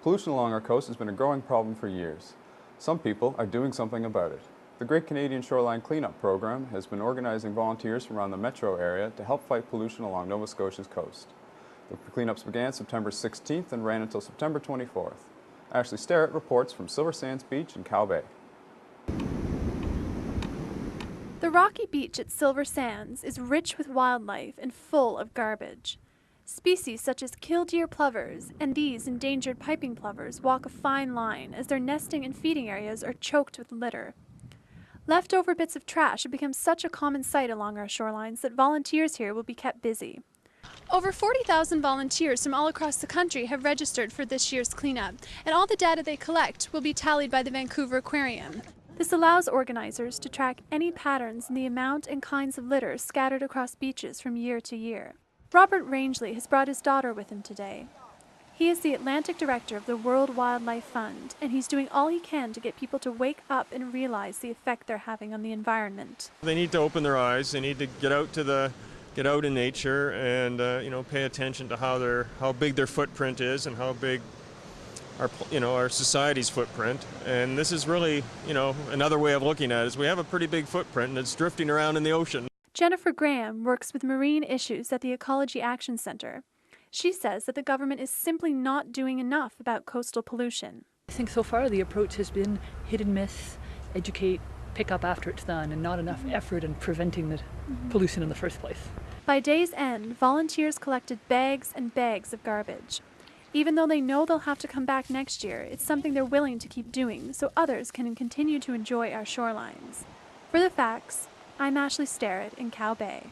Pollution along our coast has been a growing problem for years. Some people are doing something about it. The Great Canadian Shoreline Cleanup program has been organizing volunteers from around the metro area to help fight pollution along Nova Scotia's coast. The cleanups began September 16th and ran until September 24th. Ashley Starrett reports from Silver Sands Beach in Cow Bay. The rocky beach at Silver Sands is rich with wildlife and full of garbage. Species such as killdeer plovers and these endangered piping plovers walk a fine line as their nesting and feeding areas are choked with litter. Leftover bits of trash have become such a common sight along our shorelines that volunteers here will be kept busy. Over 40,000 volunteers from all across the country have registered for this year's cleanup, and all the data they collect will be tallied by the Vancouver Aquarium. This allows organizers to track any patterns in the amount and kinds of litter scattered across beaches from year to year. Robert Rangeley has brought his daughter with him today. He is the Atlantic Director of the World Wildlife Fund, and he's doing all he can to get people to wake up and realize the effect they're having on the environment. They need to open their eyes. They need to get out in nature and pay attention to how big their footprint is and how big our society's footprint. And this is really another way of looking at it is we have a pretty big footprint and it's drifting around in the ocean. Jennifer Graham works with marine issues at the Ecology Action Center. She says that the government is simply not doing enough about coastal pollution. I think so far the approach has been hit and miss, educate, pick up after it's done, and not enough effort in preventing the pollution in the first place. By day's end, volunteers collected bags and bags of garbage. Even though they know they'll have to come back next year, it's something they're willing to keep doing so others can continue to enjoy our shorelines. For the facts, I'm Ashley Starrett in Cow Bay.